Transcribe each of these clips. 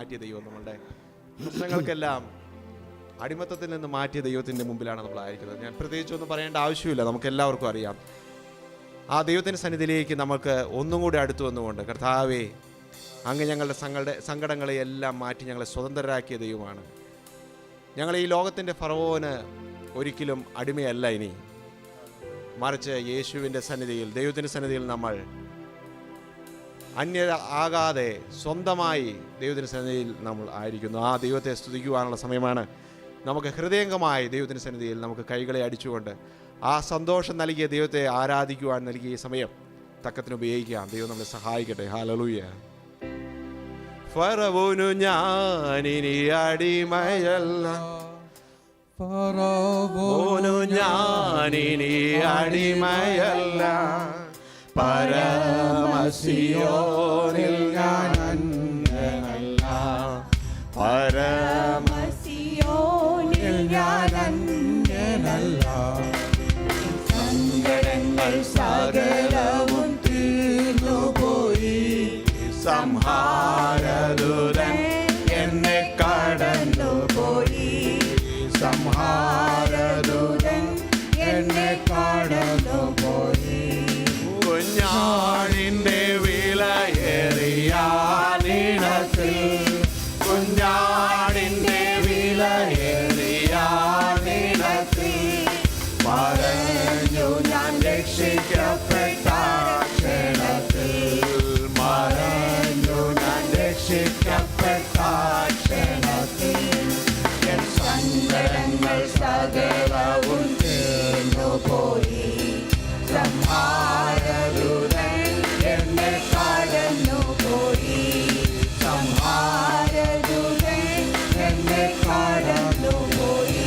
മാറ്റിയ ദൈവം നമ്മളുടെ പ്രശ്നങ്ങൾക്കെല്ലാം അടിമത്തത്തിൽ നിന്ന് മാറ്റിയ ദൈവത്തിൻ്റെ മുമ്പിലാണ് നമ്മളായിരിക്കുന്നത്. ഞാൻ പ്രത്യേകിച്ചൊന്നും പറയേണ്ട ആവശ്യമില്ല, നമുക്ക് എല്ലാവർക്കും അറിയാം. ആ ദൈവത്തിൻ്റെ സന്നിധിയിലേക്ക് നമുക്ക് ഒന്നും കൂടി അടുത്തു വന്നുകൊണ്ട്, കർത്താവേ, അങ്ങ് ഞങ്ങളുടെ സങ്കടങ്ങളെ എല്ലാം മാറ്റി ഞങ്ങളെ സ്വതന്ത്രരാക്കിയ ദൈവമാണ്. ഞങ്ങൾ ഈ ലോകത്തിൻ്റെ ഫറവോന് ഒരിക്കലും അടിമയല്ല ഇനി, മറിച്ച് യേശുവിൻ്റെ സന്നിധിയിൽ, ദൈവത്തിൻ്റെ സന്നിധിയിൽ നമ്മൾ അന്യർ ആകാതെ സ്വന്തമായി ദൈവത്തിൻ്റെ സന്നിധിയിൽ നമ്മൾ ആയിരിക്കുന്നു. ആ ദൈവത്തെ സ്തുതിക്കുവാനുള്ള സമയമാണ്. നമുക്ക് ഹൃദയംഗമായി ദൈവത്തിൻ്റെ സന്നിധിയിൽ നമുക്ക് കൈകളെ അടിച്ചുകൊണ്ട് ആ സന്തോഷം നൽകിയ ദൈവത്തെ ആരാധിക്കുവാൻ നൽകിയ ഈ സമയം തക്കത്തിന് ഉപയോഗിക്കാം. ദൈവം നമ്മളെ സഹായിക്കട്ടെ. ഹല്ലേലൂയ. ഫറവോനു ഞാനിനി അടിമയല്ല, ഫറവോനു ഞാനിനി അടിമയല്ല, പരമസിയോനിൽ ഞാൻ അന്യനല്ല, പരമസിയോനിൽ ഞാൻ അന്യനല്ല. സങ്കടങ്ങൾ സകലവും തീർന്നുപോയി, സംഹാരദൂതൻ എന്നെ കടന്നുപോയി, സംഹാരദൂതൻ എന്നെ കടന്നുപോയി. കുഞ്ഞാടിൻ്റെ വിലയേറിയ നീളത്തിൽ, കുഞ്ഞാടിൻ്റെ വിലയേറിയ നീളത്തിൽ മറഞ്ഞു ഞാൻ രക്ഷിക്കപ്പെട്ട ക്ഷണത്തിൽ, മറഞ്ഞു ഞാൻ രക്ഷിക്കപ്പെട്ട ക്ഷണത്തിൽ. എൻ സങ്കടങ്ങൾ സകലവും തീർന്നുപോയി, സംഹാരദൂതൻ എന്നെ കടന്നുപോയി, സംഹാരദൂതൻ എന്നെ കടന്നുപോയി.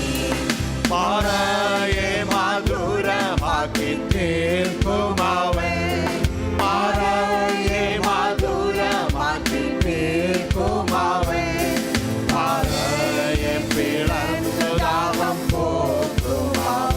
പാറയെ മധുരമാക്കി തീർക്കുമവൻ, പാറയെ മധുരമാക്കി തീർക്കുമവൻ, പാറയെ പിളർന്നു ദാഹം പോക്കുമവൻ,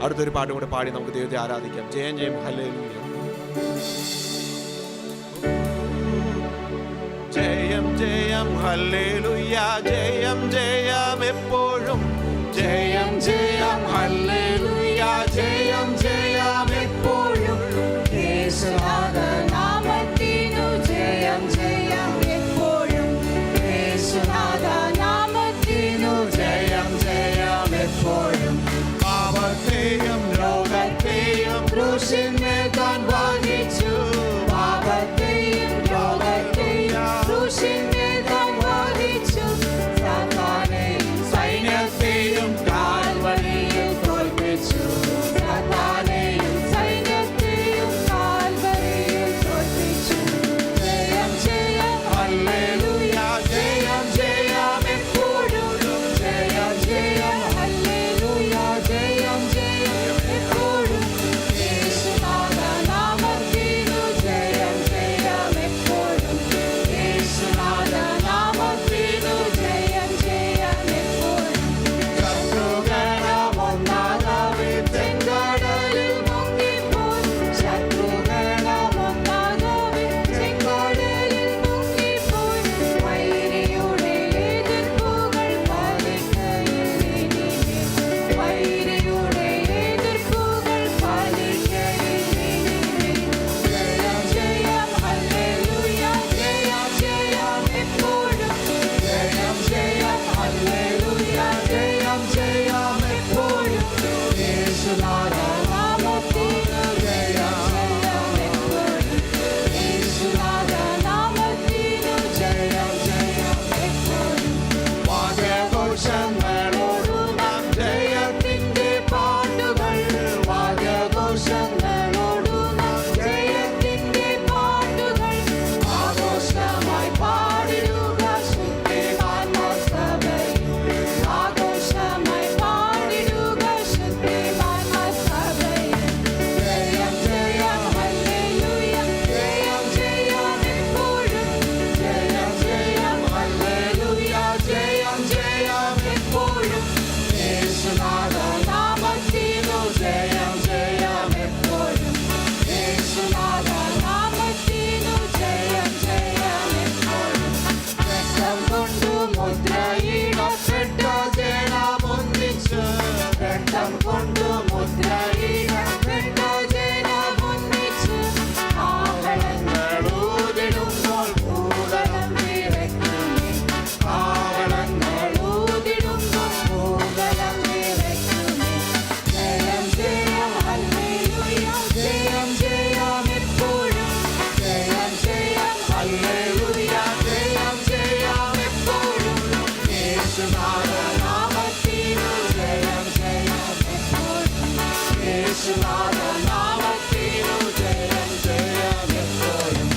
അടുത്തൊരു പാട്ടും കൂടെ പാടി നമുക്ക് ദൈവത്തെ ആരാധിക്കാം. ജയം ജയം ഹല്ലേലൂയ. ജയം ജയം ഹല്ലേലൂയ, ജയം ജയം എപ്പോഴും. ജയം ജയം ഹല്ലേലൂയ, ജയം ജയം എപ്പോഴും. യേശുനാമത്തിനു ജയം ജയം എപ്പോഴും. യേശുനാമത്തിനു ജയം ജയം എപ്പോഴും. പാപത്തെയും രോഗത്തെയും ക്രൂശിന്മേൽ താൻ വഹിച്ചു. പാപത്തെയും രോഗത്തെയും ക്രൂശിന്മേൽ താൻ വഹിച്ചു. സാത്താനെയും സൈന്യത്തെയും കാൽവരിയിൽ തോൽപ്പിച്ചു. സാത്താനെയും സൈന്യത്തെയും കാൽവരിയിൽ തോൽപ്പിച്ചു. ജയം ജയം ഹല്ലേലൂയ, ജയം ജയം എപ്പോഴും. ജയം ജയം ഹല്ലേലൂയ, ജയം ജയം എപ്പോഴും. യേശുനാമത്തിനു ജയം ജയം എപ്പോഴും. യേശുനാമത്തിനു ജയം ജയം എപ്പോഴും. ശത്രുഗണമൊന്നാകവേ ചെങ്കടലിൽ മുങ്ങിപ്പോയി. ശത്രുഗണമൊന്നാകവേ ചെങ്കടലിൽ മുങ്ങിപ്പോയി. വൈരിയുടെ എതിർപ്പുകൾ ഫലിക്കയിലിനിമേൽ. വൈരിയുടെ എതിർപ്പുകൾ ഫലിക്കയിലിനിമേൽ. ജയം ജയം ഹല്ലേലൂയ, ജയം ജയം എപ്പോഴും. ജയം ജയം ഹല്ലേലൂയ, ജയം ജയം എപ്പോഴും. യേശുനാമത്തിനു ജയം ജയം എപ്പോഴും. യേശുനാമത്തിനു ജയം ജയം എപ്പോഴും. വാദ്യഘോഷങ്ങളോടും നാം ജയത്തിന്റെ പാട്ടുകൾ. വാദ്യഘോഷങ്ങളോടും നാം ജയത്തിന്റെ പാട്ടുകൾ. ആഘോഷമായി പാടിടുക ശുദ്ധിമാന്മാർ സഭയിൽ. ആഘോഷമായി പാടിടുക ശുദ്ധിമാന്മാർ സഭയിൽ. ജയം ജയം ഹല്ലേലൂയ, ജയം ജയം എപ്പോഴും. ജയം ജയം ഹല്ലേലൂയ, ജയം ജയം എപ്പോഴും. യേശുനാമത്തിനു ജയം ജയം എപ്പോഴും. യേശുനാമത്തിനു ജയം ജയം എപ്പോഴും. രക്തം കൊണ്ടു മുദ്രയിടപ്പെട്ട ജനമൊന്നിച്ച്. രക്തം കൊണ്ടു മുദ്രയിടപ്പെട്ട ജനമൊന്നിച്ച്. ആഹളങ്ങളൂതിടുമ്പോൾ ഭൂതലം വിറയ്ക്കുമേ. ആഹളങ്ങളൂതിടുമ്പോൾ ഭൂതലം വിറയ്ക്കുമേ. ജയം ജയം ഹല്ലേലൂയ, ജയം ജയം എപ്പോഴും. ജയം ജയം ഹല്ലേലൂയ, ജയം ജയം എപ്പോഴും. യേശുനാമത്തിനു ജയം ജയം എപ്പോഴും. യേശുനാമത്തിനു ജയം ജയം എപ്പോഴും.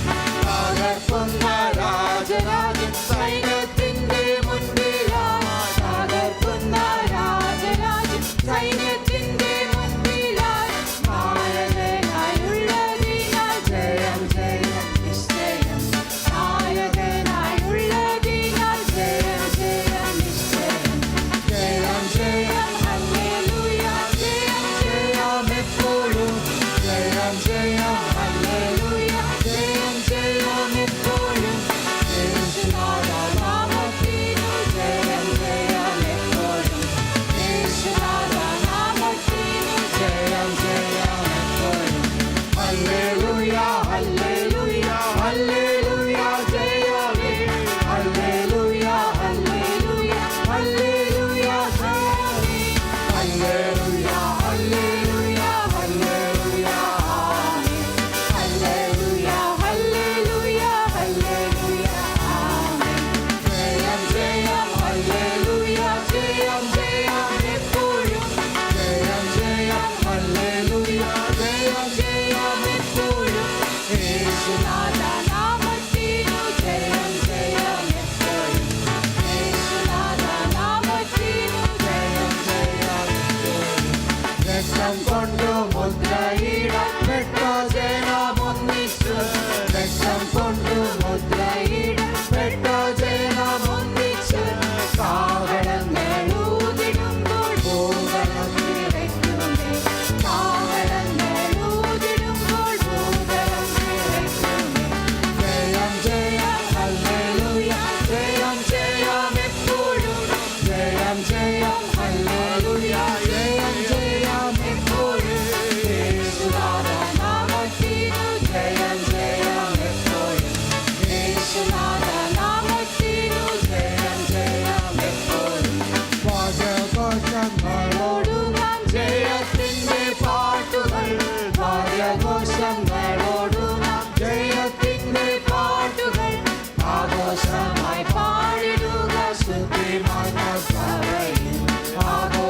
തകർക്കുന്ന രാജരാജൻ സൈന്യത്തിന്റെ മുൻപിലായി. തകർക്കുന്ന രാജരാജൻ സൈന്യത്തിന്റെ മുൻപിലായി. നായകനായുള്ളതിനാൽ ജയം ജയം നിശ്ചയം. നായകനായുള്ളതിനാൽ ജയം ജയം നിശ്ചയം. ജയം ജയം ഹല്ലേലൂയ, ജയം ജയം എപ്പോഴും.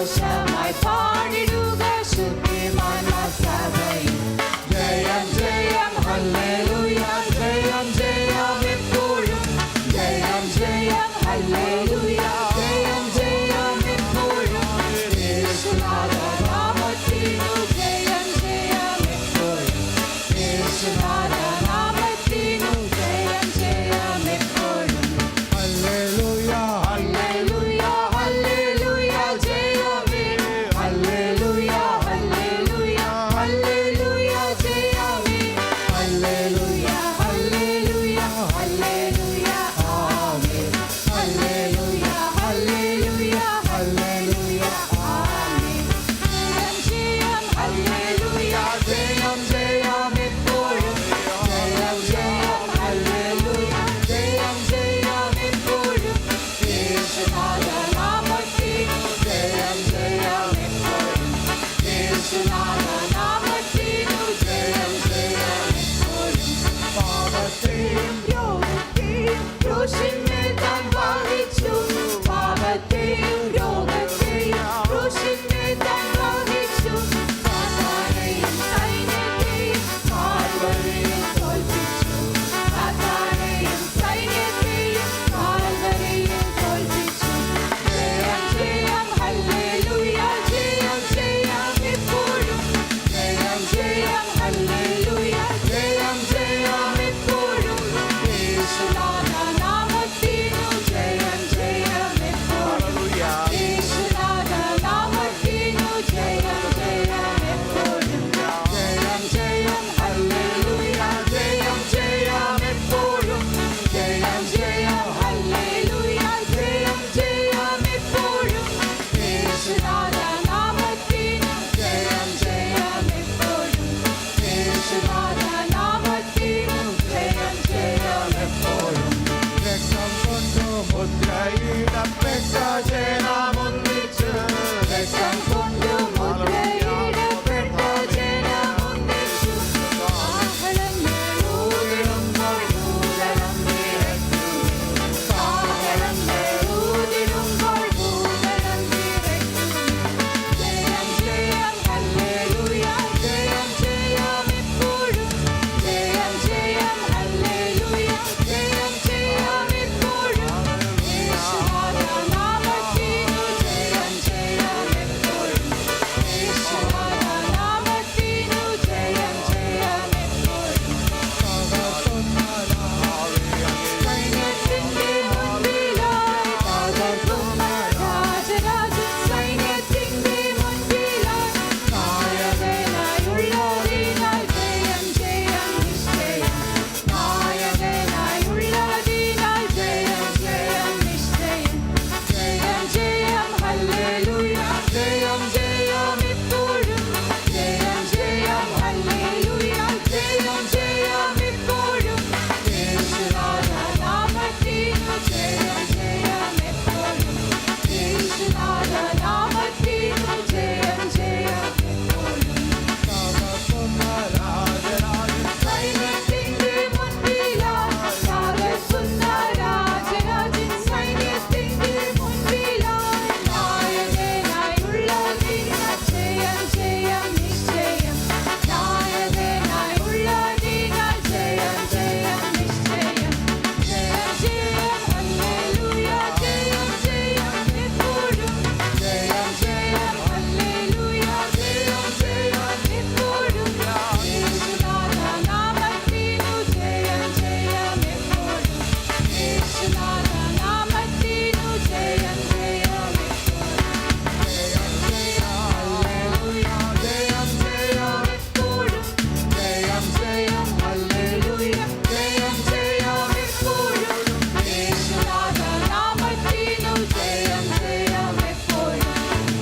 സന്തോഷമായി പാടിടുക ശുദ്ധിമാന്മാർ സഭയിൽ. ജയം ജയം ഹല്ലേലൂയ, ജയം ജയം എപ്പോഴും. ജയം ജയം ഹല്ലേലൂയ, ജയം ജയം എപ്പോഴും. യേശുനാമത്തിനു ജയം ജയം എപ്പോഴും. യേശുനാമത്തിനു ജയം ജയം എപ്പോഴും. ഹല്ലേലൂയ ഹല്ലേലൂയ ഹല്ലേലൂയ ജയമേ. ഹല്ലേലൂയ ഹല്ലേലൂയ ഹല്ലേലൂയ ജയമേ. ഹല്ലേലൂയ ഹല്ലേലൂയ ഹല്ലേലൂയ ആമേൻ. ഹല്ലേലൂയ ഹല്ലേലൂയ ഹല്ലേലൂയ ആമേൻ. ജയം ജയം ഹല്ലേലൂയ, ജയം ജയം എപ്പോഴും. ജയം ജയം ഹല്ലേലൂയ, ജയം ജയം എപ്പോഴും. യേശുനാമത്തിനു ജയം ജയം എപ്പോഴും. യേശുനാമത്തിനു ജയം ജയം എപ്പോഴും. പാപത്തെയും രോഗത്തെയും ക്രൂശിന്മേൽ താൻ വഹിച്ചു. പാപത്തെയും രോഗത്തെയും ക്രൂശിന്മേൽ താൻ വഹിച്ചു. സാത്താനെയും സൈന്യത്തെയും കാൽവരിയിൽ തോൽപ്പിച്ചു. സാത്താനെയും സൈന്യത്തെയും കാൽവരിയിൽ തോൽപ്പിച്ചു. ജയം ജയം ഹല്ലേലൂയ, ജയം ജയം എപ്പോഴും. ജയം ജയം ഹല്ലേലൂയ, ജയം ജയം എപ്പോഴും. യേശുനാമത്തിനു ജയം ജയം എപ്പോഴും. യേശുനാമത്തിനു ജയം ജയം എപ്പോഴും. ജയം ജയം ഹല്ലേലൂയ, ജയം ജയം എപ്പോഴും. ജയം ജയം ഹല്ലേലൂയ, ജയം ജയം എപ്പോഴും. യേശുനാമത്തിനു ജയം ജയം എപ്പോഴും. യേശുനാമത്തിനു ജയം ജയം എപ്പോഴും. രക്തം കൊണ്ടു മുദ്രയിടപ്പെട്ട ജനമൊന്നിച്ച് രക്തം കൊണ്ടു മുദ്രയിടപ്പെട്ട ജനമൊന്നിച്ചു. കാഹളങ്ങൾ ഊതിടുമ്പോൾ ഭൂതലം വിറയ്ക്കുന്നു. കാഹളങ്ങൾ ഊതിടുമ്പോൾ ഭൂതലം വിറയ്ക്കുന്നു. ജയം ജയം ഹല്ലേലൂയ, ജയം ജയം എപ്പോഴും. ജയം ജയം ഹല്ലേലൂയ, ജയം ജയം എപ്പോഴും. യേശുനാമത്തിനു ജയം ജയം എപ്പോഴും. യേശുനാമത്തിനു ജയം ജയം എപ്പോഴും. സൈന്യത്തിന്റെ മുൻപിലായി തകർക്കുന്ന രാജരാജൻ. സൈന്യത്തിന്റെ മുൻപിലായി നായകനായുള്ളതിനാൽ ജയം ജയം നിശ്ചയം. നായകനായുള്ളതിനാൽ ജയം ജയം നിശ്ചയം. ജയം ജയം ഹല്ലേലൂയ, ജയം ജയം എപ്പോഴും. ജയം ജയം ഹല്ലേലൂയ, ജയം ജയം എപ്പോഴും. യേശുനാമത്തിനു ജയം ജയം എപ്പോഴും. യേശുനാമത്തിനു ജയം ജയം എപ്പോഴും. സൈന്യത്തിന്റെ മുൻപിലായി തകർക്കുന്ന രാജരാജൻ. സൈന്യത്തിന്റെ മുൻപിലായി നായകനായുള്ളതിനാൽ ജയം ജയം നിശ്ചയം. നായകനായുള്ളതിനാൽ ജയം ജയം നിശ്ചയം. ജയം ജയം ഹല്ലേലൂയ, ജയം ജയം എപ്പോഴും. ജയം ജയം ഹല്ലേലൂയ, ജയം ജയം എപ്പോഴും. യേശുനാമത്തിനു ജയം ജയം എപ്പോഴും. യേശുനാമത്തിനു ജയം ജയം എപ്പോഴും. ജയം ജയം ഹല്ലേലൂയ, ജയം ജയം എപ്പോഴും. ജയം ജയം ഹല്ലേലൂയ, ജയം ജയം എപ്പോഴും. യേശുനാമത്തിനു ജയം ജയം എപ്പോഴും.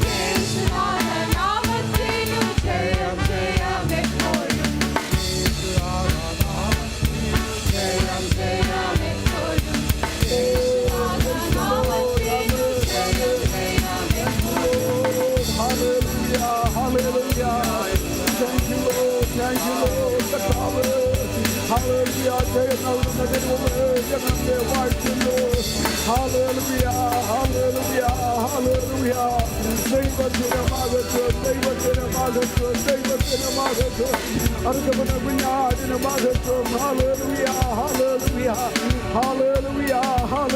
യേശുനാമത്തിനു ജയം ജയം എപ്പോഴും. ജയം ജയം എപ്പോഴും. യേശുനാമത്തിനു ജയം ജയം എപ്പോഴും. Hallelujah, hallelujah. Thank you, Lord. Thank you, Lord. കർത്താവേ, ഹല്ലേലൂയ ജയം നൽകുന്നതിന് ഞങ്ങളുടെ വാഴ്ത്തുന്നു ഹല്ലേലൂയ ഹല്ലേലൂയ ഹല്ലേലൂയ ദൈവത്തിന്റെ മഹത്വം ദൈവത്തിന്റെ മഹത്വം ദൈവത്തിന്റെ മഹത്വം അർഗമന കുഞ്ഞാടിന്റെ മഹത്വം ഹല്ലേലൂയ ഹല്ലേലൂയ ഹല്ലേലൂയ ഹല്ലേലൂയ